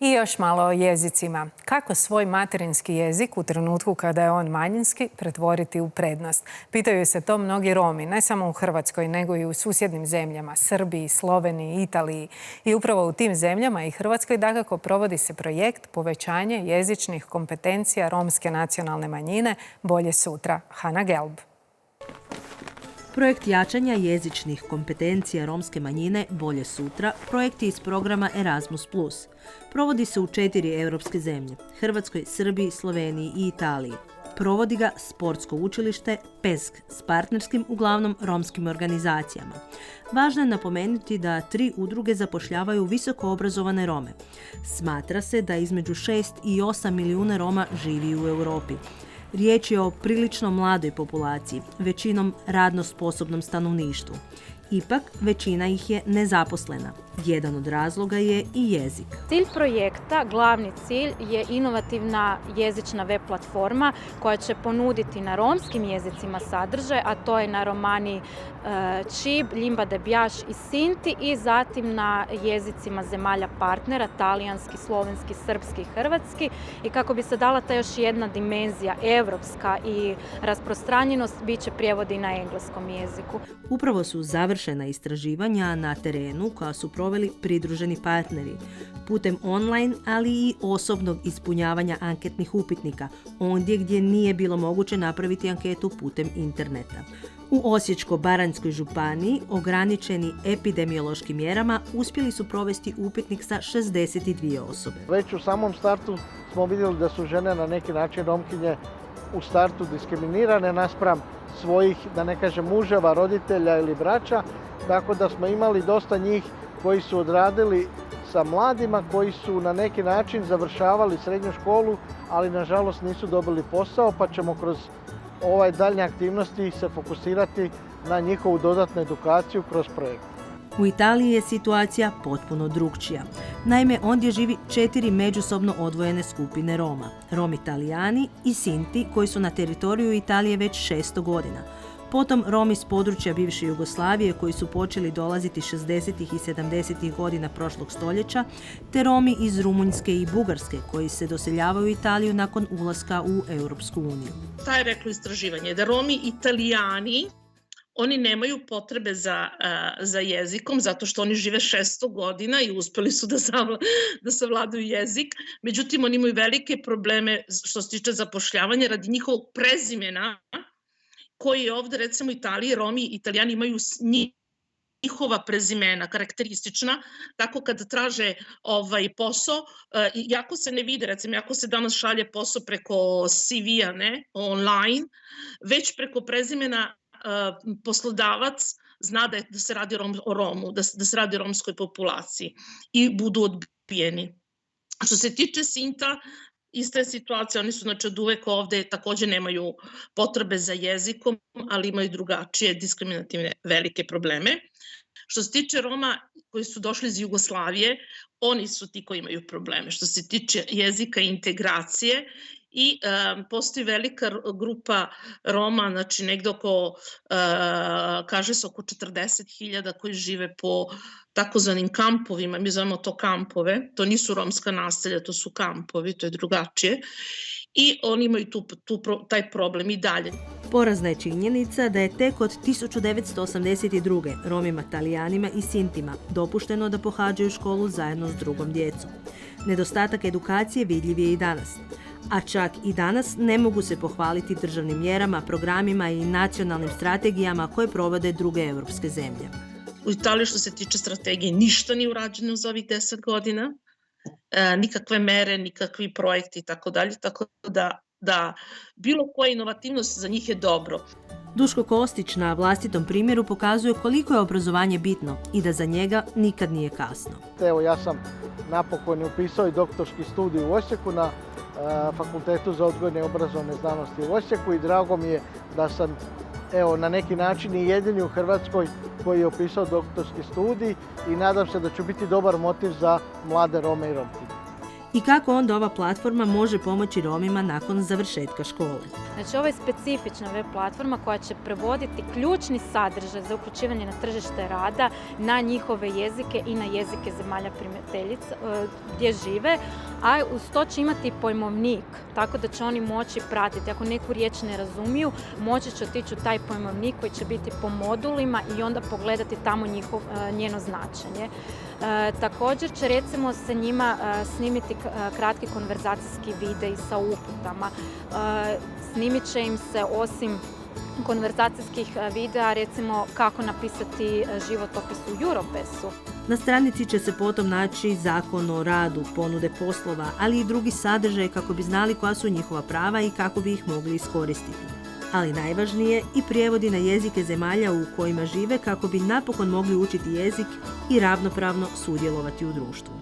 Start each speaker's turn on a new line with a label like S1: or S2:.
S1: I još malo o jezicima. Kako svoj materinski jezik u trenutku kada je on manjinski pretvoriti u prednost? Pitaju se to mnogi Romi, ne samo u Hrvatskoj, nego i u susjednim zemljama, Srbiji, Sloveniji, Italiji. I upravo u tim zemljama i Hrvatskoj dakako provodi se projekt povećanje jezičnih kompetencija romske nacionalne manjine Bolje sutra. Hana Gelb.
S2: Projekt jačanja jezičnih kompetencija romske manjine Bolje sutra projekt je iz programa Erasmus+. Provodi se u 4 europske zemlje – Hrvatskoj, Srbiji, Sloveniji i Italiji. Provodi ga sportsko učilište PESK s partnerskim, uglavnom romskim organizacijama. Važno je napomenuti da 3 udruge zapošljavaju visoko obrazovane Rome. Smatra se da između 6 i 8 milijuna Roma živi u Europi. Riječ je o prilično mladoj populaciji, većinom radno sposobnom stanovništvu. Ipak, većina ih je nezaposlena. Jedan od razloga je i jezik.
S3: Cilj projekta, glavni cilj, je inovativna jezična web platforma koja će ponuditi na romskim jezicima sadržaj, a to je na romani Čib, Ljimba de Bjaš i Sinti, i zatim na jezicima zemalja partnera, talijanski, slovenski, srpski i hrvatski. I kako bi se dala ta još jedna dimenzija, evropska i rasprostranjenost, bit će prijevodi na engleskom jeziku.
S2: Upravo su završena istraživanja na terenu koja su proveli pridruženi partneri putem online, ali i osobnog ispunjavanja anketnih upitnika, ondje gdje nije bilo moguće napraviti anketu putem interneta. U Osječko-baranjskoj županiji, ograničeni epidemiološkim mjerama, uspjeli su provesti upitnik sa 62 osobe.
S4: Već u samom startu smo vidjeli da su žene na neki način romkinje u startu diskriminirane naspram svojih, da ne kažem, muževa, roditelja ili braća, tako da smo imali dosta njih koji su odradili sa mladima, koji su na neki način završavali srednju školu, ali nažalost nisu dobili posao, pa ćemo kroz daljnje aktivnosti se fokusirati na njihovu dodatnu edukaciju kroz projekt.
S2: U Italiji je situacija potpuno drukčija. Naime, ondje živi 4 međusobno odvojene skupine Roma. Romi Italijani i Sinti, koji su na teritoriju Italije već 600 godina. Potom Romi s područja bivše Jugoslavije koji su počeli dolaziti 60. i 70. godina prošlog stoljeća, te Romi iz Rumunjske i Bugarske koji se doseljavaju u Italiju nakon ulaska u Europsku uniju.
S5: Šta je reklo istraživanje? Da Romi Italijani, oni nemaju potrebe za jezikom zato što oni žive 600 godina i uspeli su da savladaju jezik. Međutim, oni imaju velike probleme što se tiče zapošljavanja radi njihovog prezimena, koji je ovdje, recimo u Italiji, Romi i Italijani imaju njihova prezimena karakteristična, tako kad traže posao, jako se ne vide, recimo, jako se danas šalje posao preko CV-a, ne, online, već preko prezimena poslodavac zna da se radi o Romu, da se radi o romskoj populaciji i budu odbijeni. Što se tiče Sinta, ista je situacija, oni su znači od uvek ovde, također nemaju potrebe za jezikom, ali imaju drugačije diskriminativne velike probleme. Što se tiče Roma koji su došli iz Jugoslavije, oni su ti koji imaju probleme. Što se tiče jezika i integracije, i postoji velika grupa Roma, znači negde oko, kaže se oko 40.000 koji žive po takozvanim kampovima, mi zovemo to kampove, to nisu romska naselja, to su kampovi, to je drugačije, i oni imaju taj problem i dalje.
S2: Porazna je činjenica da je tek od 1982. Romima, Talijanima i Sintima dopušteno da pohađaju školu zajedno s drugom djecom. Nedostatak edukacije vidljiv je i danas. A čak i danas ne mogu se pohvaliti državnim mjerama, programima i nacionalnim strategijama koje provode druge evropske zemlje.
S5: U Italiji što se tiče strategije ništa nije urađeno za ovih 10 godina, nikakve mere, nikakvi projekti i tako dalje, tako da bilo koja inovativnost za njih je dobro.
S2: Duško Kostić na vlastitom primjeru pokazuje koliko je obrazovanje bitno i da za njega nikad nije kasno.
S4: Evo, ja sam napokon upisao i doktorski studij u Osijeku na Fakultetu za odgojne i obrazovne znanosti u Osijeku i drago mi je da sam na neki način i jedini u Hrvatskoj koji je upisao doktorski studij i nadam se da ću biti dobar motiv za mlade Rome i Romkinje.
S2: I kako onda ova platforma može pomoći Romima nakon završetka škole?
S3: Znači, ovo je specifična web platforma koja će prevoditi ključni sadržaj za uključivanje na tržište rada na njihove jezike i na jezike zemalja primateljica gdje žive, a uz to će imati i pojmovnik, tako da će oni moći pratiti. Ako neku riječ ne razumiju, moći će otići u taj pojmovnik koji će biti po modulima i onda pogledati tamo njeno značenje. Također će recimo sa njima snimiti kratki konverzacijski videi sa uputama. Snimit će im se osim konverzacijskih videa, recimo kako napisati životopis u Europesu.
S2: Na stranici će se potom naći zakon o radu, ponude poslova, ali i drugi sadržaj kako bi znali koja su njihova prava i kako bi ih mogli iskoristiti. Ali najvažnije i prijevodi na jezike zemalja u kojima žive kako bi napokon mogli učiti jezik i ravnopravno sudjelovati u društvu.